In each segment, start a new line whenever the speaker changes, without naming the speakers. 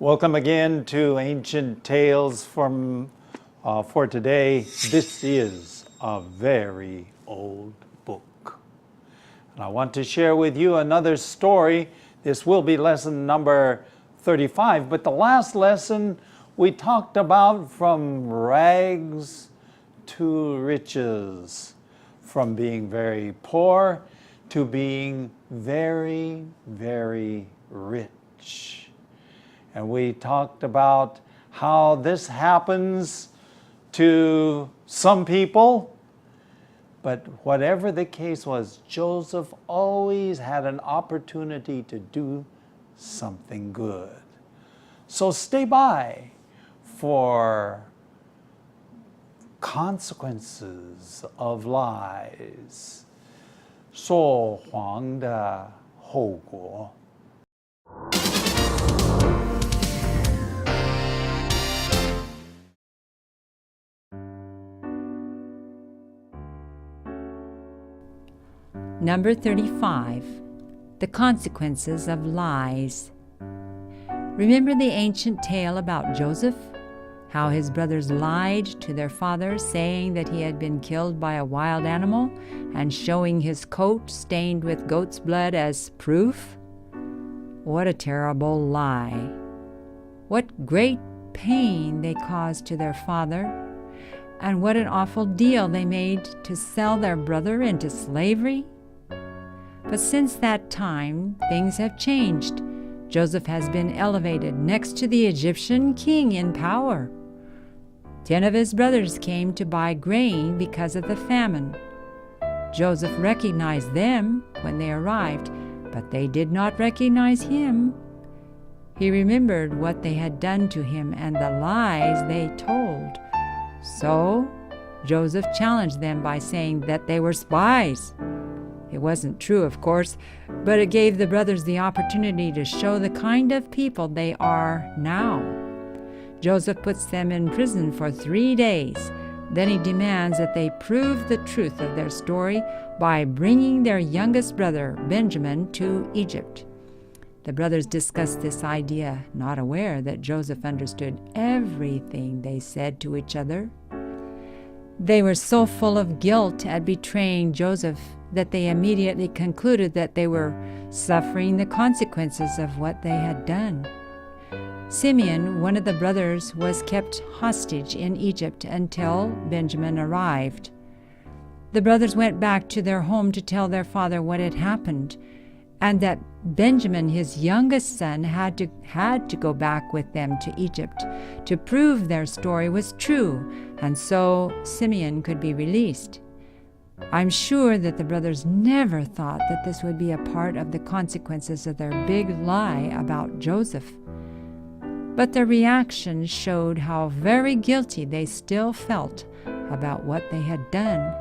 Welcome again to Ancient Tales for today. This is a very old book. And I want to share with you another story. This will be lesson number 35, but the last lesson we talked about from rags to riches, from being very poor to being very, very rich. And we talked about how this happens to some people, but whatever the case was, Joseph always had an opportunity to do something good. So stay by for consequences of lies. 说谎的后果。
Number 35, The Consequences of Lies. Remember the ancient tale about Joseph? How his brothers lied to their father, saying that he had been killed by a wild animal and showing his coat stained with goat's blood as proof? What a terrible lie. What great pain they caused to their father, and what an awful deal they made to sell their brother into slavery. But since that time, things have changed. Joseph has been elevated next to the Egyptian king in power. 10 of his brothers came to buy grain because of the famine. Joseph recognized them when they arrived, but they did not recognize him. He remembered what they had done to him and the lies they told. So Joseph challenged them by saying that they were spies. It wasn't true, of course, but it gave the brothers the opportunity to show the kind of people they are now. Joseph puts them in prison for 3 days. Then he demands that they prove the truth of their story by bringing their youngest brother, Benjamin, to Egypt. The brothers discussed this idea, not aware that Joseph understood everything they said to each other. They were so full of guilt at betraying Joseph that they immediately concluded that they were suffering the consequences of what they had done. Simeon, one of the brothers, was kept hostage in Egypt until Benjamin arrived. The brothers went back to their home to tell their father what had happened, and that Benjamin, his youngest son, had to go back with them to Egypt to prove their story was true, and so Simeon could be released. I'm sure that the brothers never thought that this would be a part of the consequences of their big lie about Joseph. But their reaction showed how very guilty they still felt about what they had done.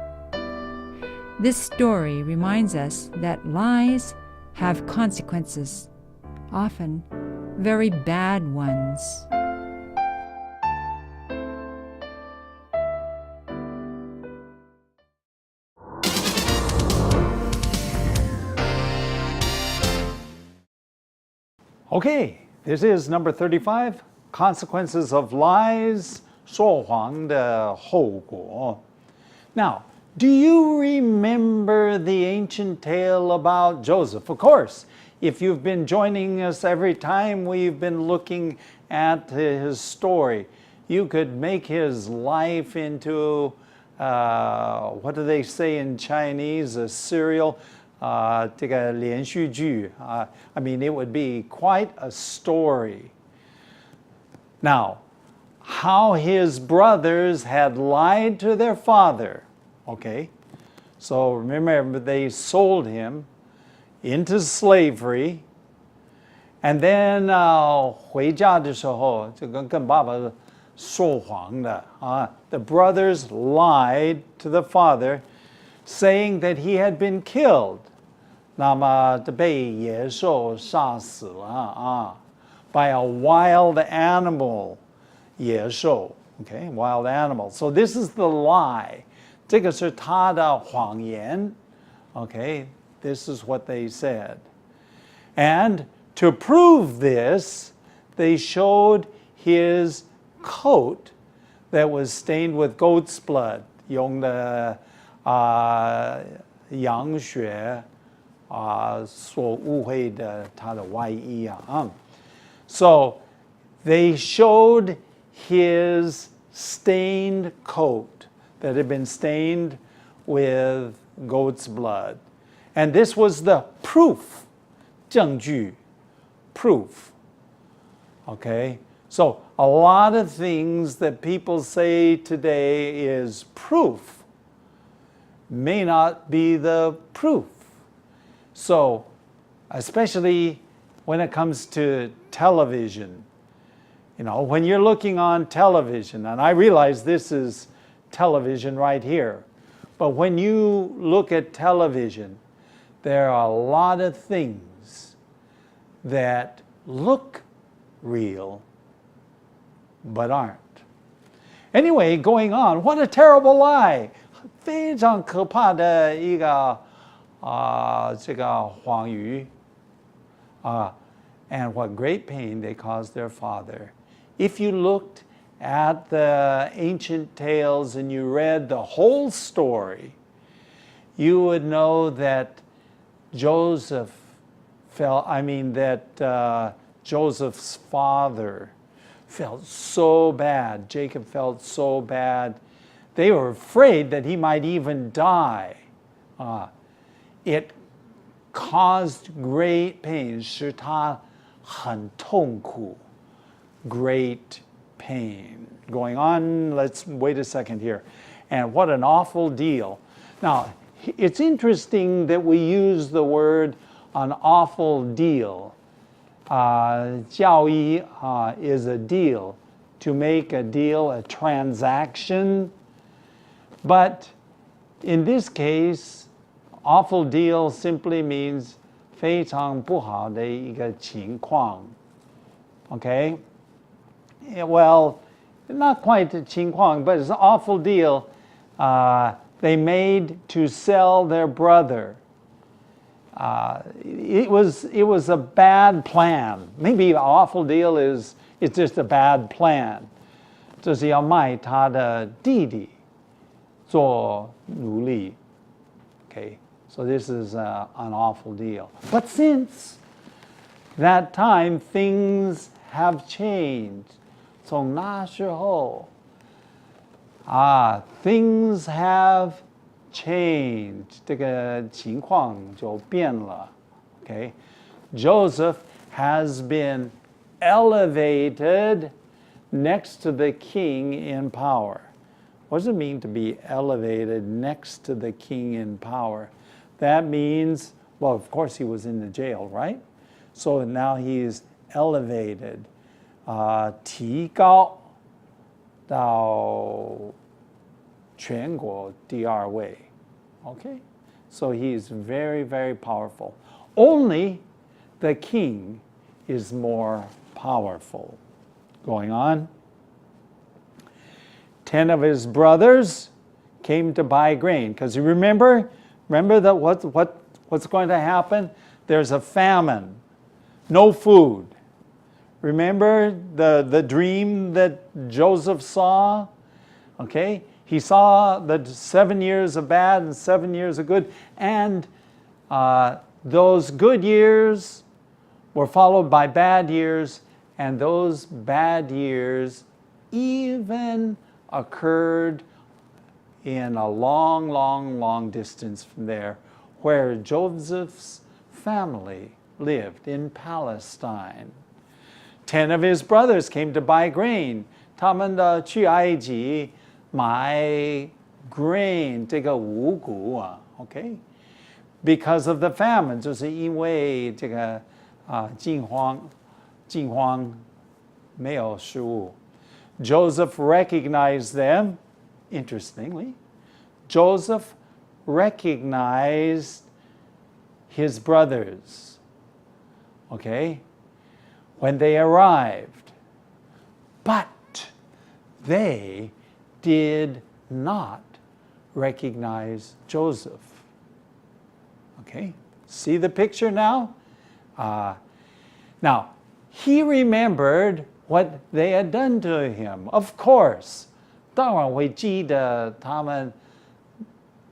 This story reminds us that lies have consequences, often very bad ones.
Okay, this is number 35, Consequences of Lies, 说谎的后果. Now, do you remember the ancient tale about Joseph? Of course, if you've been joining us every time we've been looking at his story, you could make his life into, what do they say in Chinese, a serial, 这个连续剧. I mean, it would be quite a story. Now, how his brothers had lied to their father. Okay, so remember, they sold him into slavery, and then 回家的时候就跟爸爸说谎的. The brothers lied to the father, saying that he had been killed. 那么被野兽杀死了 by a wild animal. 野兽, okay, wild animal. So this is the lie. 这个是他的谎言. Okay, this is what they said. And to prove this, they showed his coat that was stained with goat's blood, 用的羊血所误会的他的外衣啊。So they showed his stained coat that had been stained with goat's blood. And this was the proof, 证据, proof. Okay? So a lot of things that people say today is proof may not be the proof. So, especially when it comes to television, you know, when you're looking on television, and I realize this is television right here, but when you look at television, there are a lot of things that look real but aren't. Anyway, going on, what a terrible lie! 非常可怕的一个这个谎语and what great pain they caused their father. If you looked at the ancient tales and you read the whole story, you would know that Joseph's father felt so bad. Jacob felt so bad. They were afraid that he might even die. It caused great pain. 使他很痛苦. Great pain. Going on, let's wait a second here. And what an awful deal. Now, it's interesting that we use the word an awful deal. 交易 is a deal, to make a deal, a transaction. But in this case, awful deal simply means 非常不好的一个情况. Okay? Well, not quite a 情况, but it's an awful deal they made to sell their brother. It was a bad plan. Maybe an awful deal is it's just a bad plan. 就是要卖他的弟弟做奴隶. Okay, so this is an awful deal. But since that time, things have changed. 从那时候, things have changed. 这个情况就变了. Okay, Joseph has been elevated next to the king in power. What does it mean to be elevated next to the king in power? That means, well, of course he was in the jail, right? So now he's elevated. 提高到全国第二位. Okay? So he's very, very powerful. Only the king is more powerful. Going on. 10 of his brothers came to buy grain. Because you remember that what's going to happen? There's a famine. No food. Remember the dream that Joseph saw? Okay? He saw the 7 years of bad and 7 years of good. And those good years were followed by bad years. And those bad years even occurred in a long, long, long distance from there, where Joseph's family lived in Palestine. 10 of his brothers came to buy grain. 他们去埃及买 grain, 这个五谷啊, okay? Because of the famine, 就是因为这个饥荒没有食物. Joseph recognized them. Interestingly, Joseph recognized his brothers, okay, when they arrived. But they did not recognize Joseph. Okay, see the picture now? Now, he remembered what they had done to him. Of course, 当然会记得他们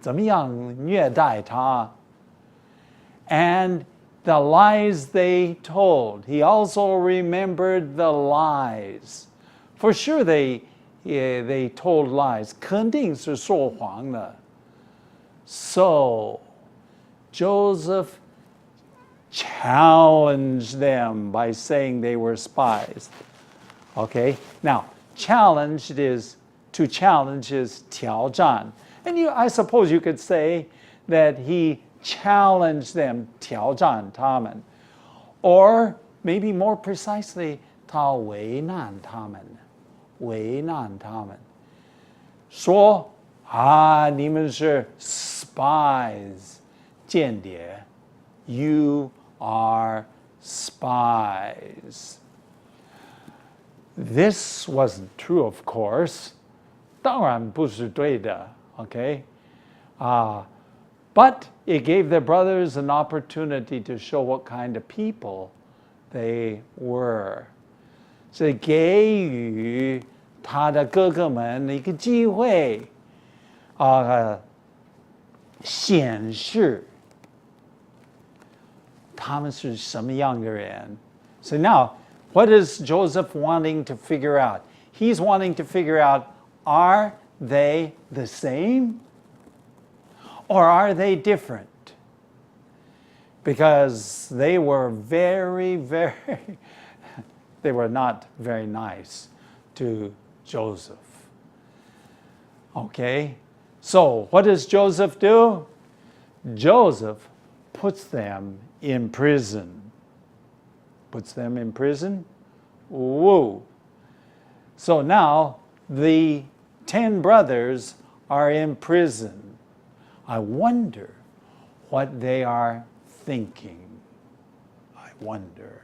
怎么样虐待他。And the lies they told. He also remembered the lies. For sure they told lies. 肯定是说谎的。So Joseph challenged them by saying they were spies. Okay? Now, to challenge is 挑战. And I suppose you could say that he challenged them, 挑战他们. Or maybe more precisely, 他为难他们. 为难他们. 说你们是 spies, 间谍. You are spies. This wasn't true, of course. 当然不是对的, okay? But it gave their brothers an opportunity to show what kind of people they were. 所以给予他的哥哥们一个机会，显示他们是什么样的人。So now, what is Joseph wanting to figure out? He's wanting to figure out, are they the same? Or are they different? Because they were they were not very nice to Joseph. Okay? So, what does Joseph do? Joseph puts them in prison. Puts them in prison? Whoa. So now, the 10 brothers are in prison. I wonder what they are thinking. I wonder.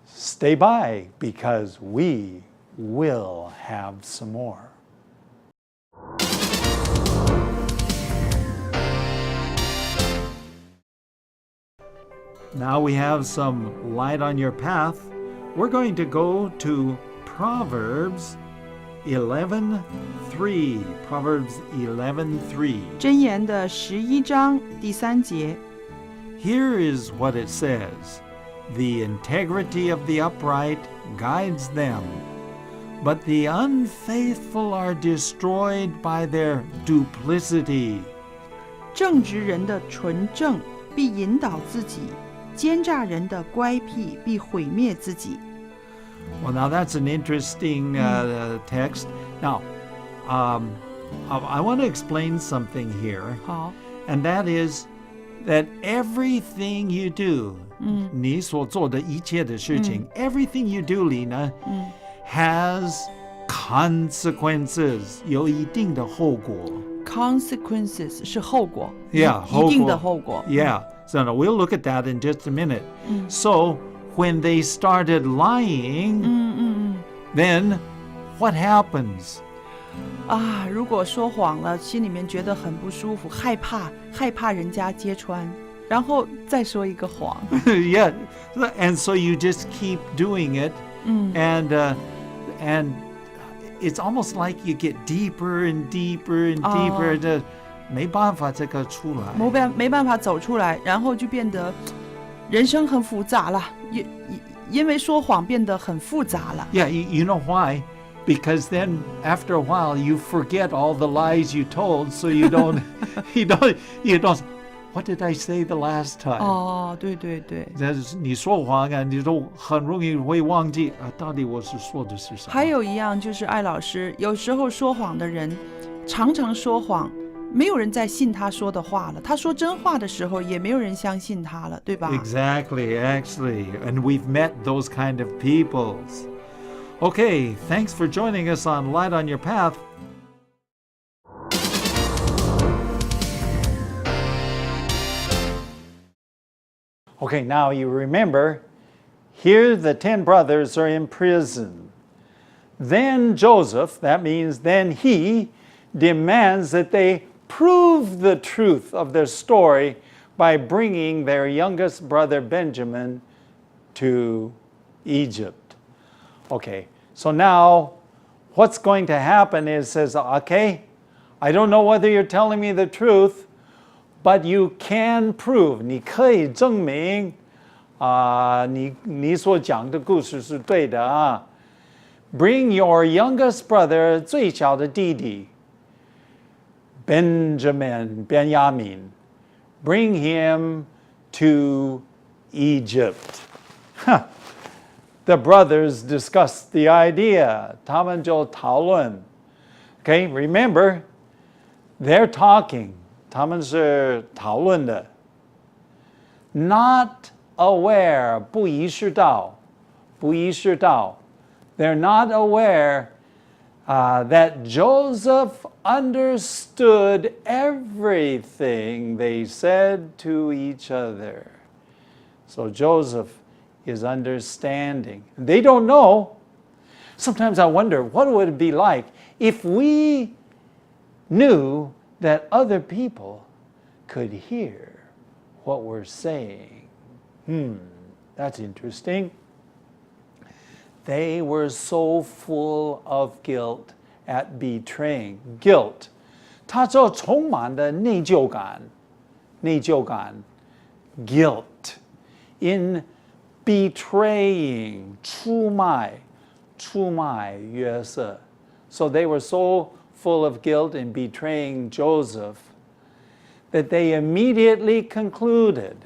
Stay by, because we will have some more. Now we have some light on your path. We're going to go to Proverbs 11:3. Proverbs 11:3.
箴言的11章第3节。
Here is what it says. The integrity of the upright guides them, but the unfaithful are destroyed by their duplicity.
正直人的纯正必引导自己，奸诈人的乖僻必毁灭自己。
Well, now that's an interesting text. Now, I want to explain something here,
好，
and that is that everything you do, 你所做的一切的事情, everything you do, 里呢, has consequences, 有一定的后果。
consequences 是后果，
Yeah,
一定的后果。
Yeah, so now we'll look at that in just a minute. So, when they started lying, then what happens?
啊，如果说谎了，心里面觉得很不舒服，害怕人家揭穿，然后再说一个谎。
Yeah, and so you just keep doing it, and it's almost like you get deeper and deeper and deeper. 没办法这个出来。
没办法走出来，然后就变得人生很复杂了，因为说谎变得很复杂了。
Yeah, you know why? Because then after a while you forget all the lies you told, so you don't, you don't. What did I say the last time?
哦，对对对。
你说谎啊，你都很容易会忘记到底我是说的是什么。
还有一样就是艾老师，有时候说谎的人常常说谎，没有人再信他说的话了。他说真话的时候，也没有人相信他了，对吧？
Exactly, actually, and we've met those kind of people. Okay, thanks for joining us on Light on Your Path. Okay, now you remember, here the 10 brothers are in prison. Then Joseph, that means then he, demands that they prove the truth of their story by bringing their youngest brother Benjamin to Egypt. Okay, so now what's going to happen is says, okay, I don't know whether you're telling me the truth, but you can prove, 你可以证明你所讲的故事是对的啊。Bring your youngest brother, 最小的弟弟 Benjamin, bring him to Egypt. The brothers discussed the idea. 他们就讨论. Okay, remember, they're talking. 他们是讨论的. Not aware, 不意识到. They're not aware that Joseph understood everything they said to each other. So Joseph is understanding. They don't know. Sometimes I wonder, what would it be like if we knew that other people could hear what we're saying? That's interesting. They were so full of guilt at betraying. Guilt. 他就充满了内疚感. Guilt. In betraying. 出卖约瑟. So they were so full of guilt in betraying Joseph that they immediately concluded,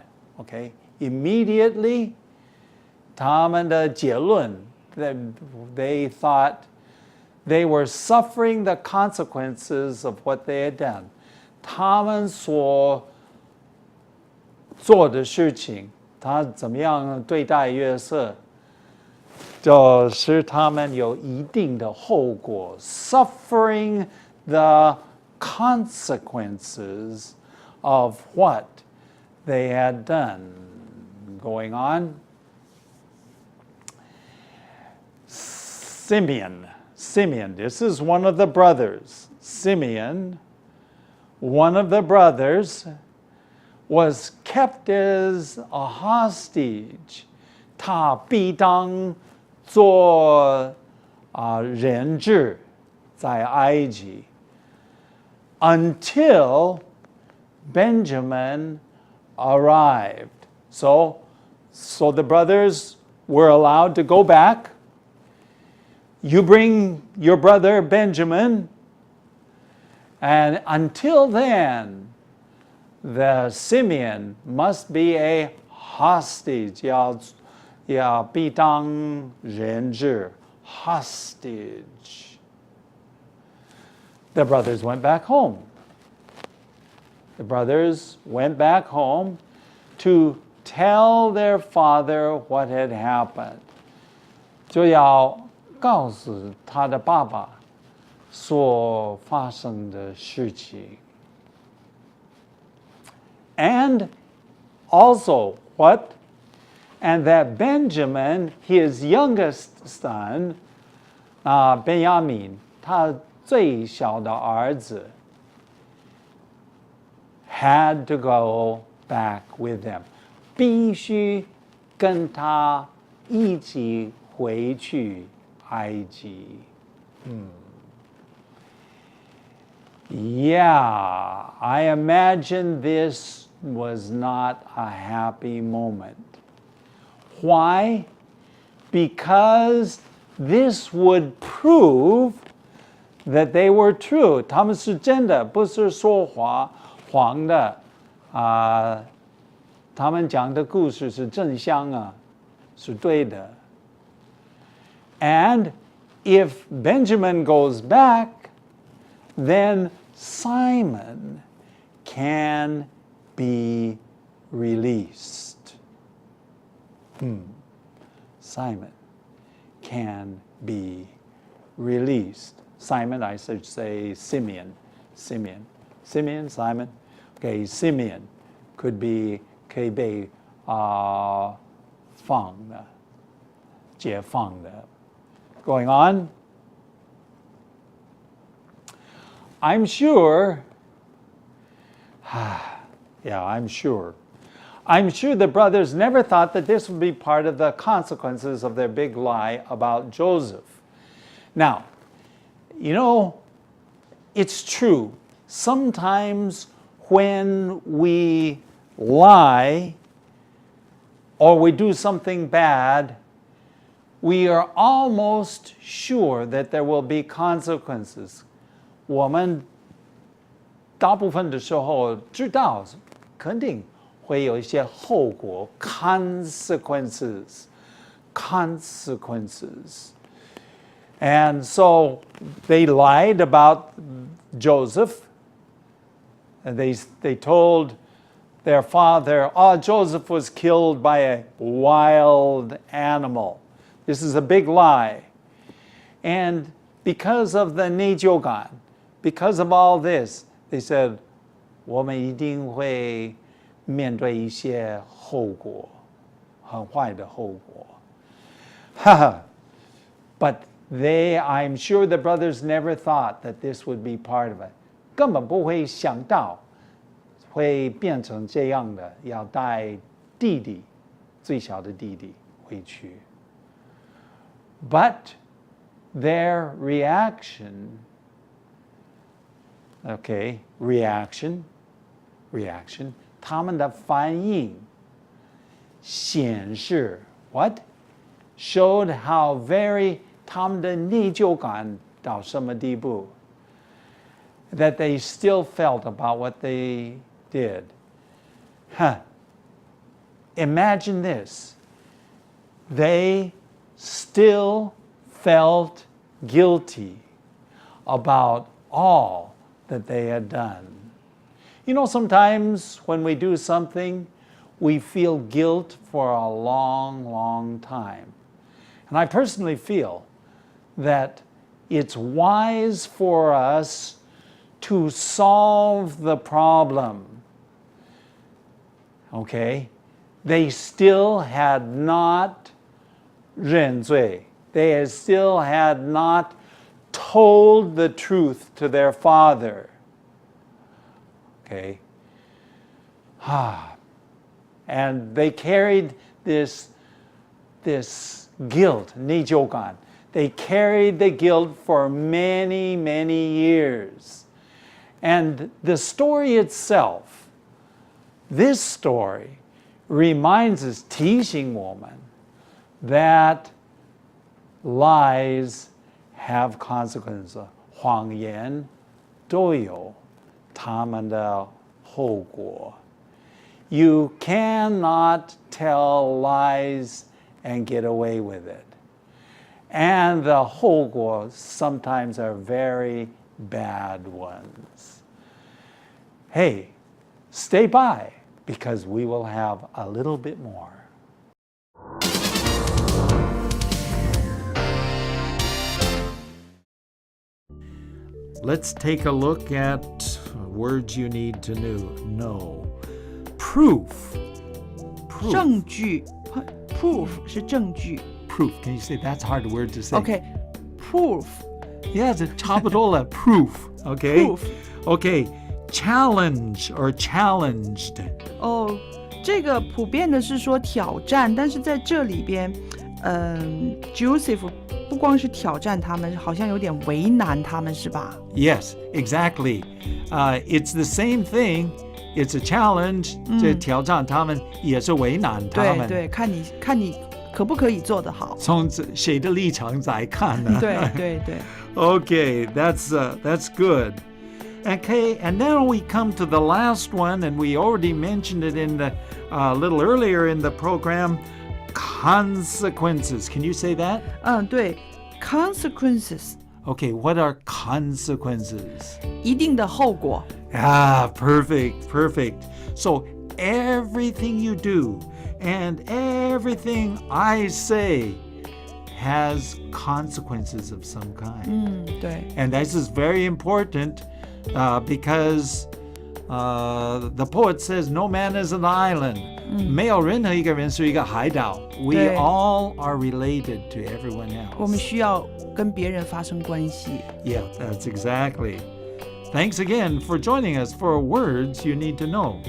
okay, immediately, 他们的结论, that they thought they were suffering the consequences of what they had done. 他们所做的事情，他怎么样对待约瑟，就使他们有一定的后果 suffering the consequences of what they had done. Going on. Simeon, this is one of the brothers. Simeon, one of the brothers, was kept as a hostage. 他必当做人质在埃及 until Benjamin arrived. So the brothers were allowed to go back. You bring your brother Benjamin, and until then, the Simeon must be a hostage. 要必当人质 hostage. The brothers went back home. The brothers went back home to tell their father what had happened. 就要告诉他的爸爸所发生的事情。And also what? And that Benjamin, his youngest son, Benjamin, 他最小的儿子 had to go back with them. 必须跟他一起回去埃及。Yeah, I imagine this was not a happy moment. Why? Because this would prove that they were true. 他们是真的，不是说谎的。他们讲的故事是真相啊，是对的。And if Benjamin goes back, then Simon can be released. Simon can be released. Simon, I should say Simeon. Simon. Okay, Simeon could be 可以被放的，解放的。Going on. I'm sure. Yeah, I'm sure. I'm sure the brothers never thought that this would be part of the consequences of their big lie about Joseph. Now, you know, it's true. Sometimes when we lie or we do something bad, we are almost sure that there will be consequences. 我们大部分的时候知道肯定会有一些后果 consequences. And so they lied about Joseph. And they told their father, Joseph was killed by a wild animal. This is a big lie. And because of the 内疚感, because of all this, they said, 我们一定会面对一些后果，很坏的后果。But I'm sure the brothers never thought that this would be part of it. 根本不会想到会变成这样的，要带弟弟，最小的弟弟回去。But their reaction, reaction, 他们的反应显示 what? Showed how very 他们的内疚感到什么地步 that they still felt about what they did. Imagine this. They still felt guilty about all that they had done. You know, sometimes when we do something, we feel guilt for a long, long time. And I personally feel that it's wise for us to solve the problem. Okay? They still had not 认罪. They still had not told the truth to their father. Okay? And they carried this guilt, 内疚感. They carried the guilt for many, many years. And the story itself, this story, reminds us, 提醒我们, that lies have consequences. 谎言都有他们的后果. You cannot tell lies and get away with it. And the 后果 sometimes are very bad ones. Hey, stay by because we will have a little bit more. Let's take a look at words you need to know. Proof.
证据 proof 是证据
Proof. Can you say that's a hard word to say?
OK proof
Yeah, it's a 差不多了 proof. Okay.
Proof.
Okay. Challenge or challenged.
这个普遍的是说挑战，但是在这里边Joseph 不光是挑战他们，好像有点为难他们，是吧？
Yes, exactly. It's the same thing. It's a challenge. 这挑战他们也是为难他们。
对，看你可不可以做得好。
从谁的立场在看呢？
对。
Okay, that's good. Okay, and now we come to the last one, and we already mentioned it in the little earlier in the program. Consequences. Can you say that?
对 consequences.
Okay, what are consequences?
一定的后果。
Perfect. So everything you do and everything I say has consequences of some kind.
对。
And this is very important because the poet says, no man is an island. 没有任何一个人是一个海岛. We all are related to everyone else.
我们需要跟别人发生关系。
Yeah, that's exactly. Thanks again for joining us for words you need to know.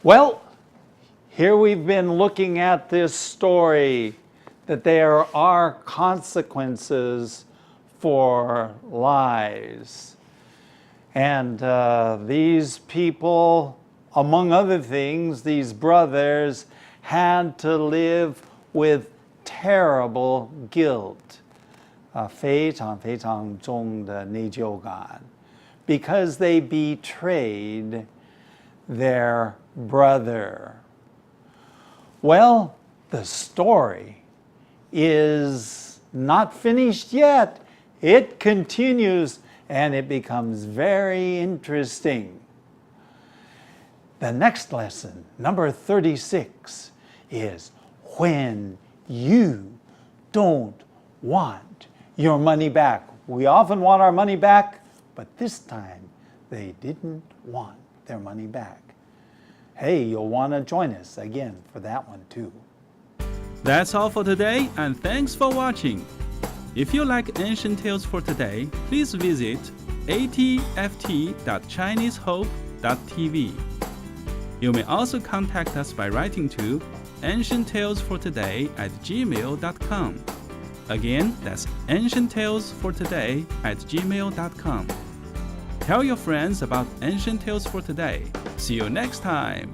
Well, here we've been looking at this story that there are consequences for lies. And these people, among other things, these brothers, had to live with terrible guilt, 非常非常重的内疚感, because they betrayed their brother. Well, the story is not finished yet. It continues and it becomes very interesting. The next lesson, number 36, is when you don't want your money back. We often want our money back, but this time they didn't want their money back. Hey, you'll want to join us again for that one too.
That's all for today, and thanks for watching. If you like Ancient Tales for Today, please visit atft.chinesehope.tv. You may also contact us by writing to ancienttalesfortoday@gmail.com. Again, that's ancienttalesfortoday@gmail.com. Tell your friends about Ancient Tales for Today. See you next time.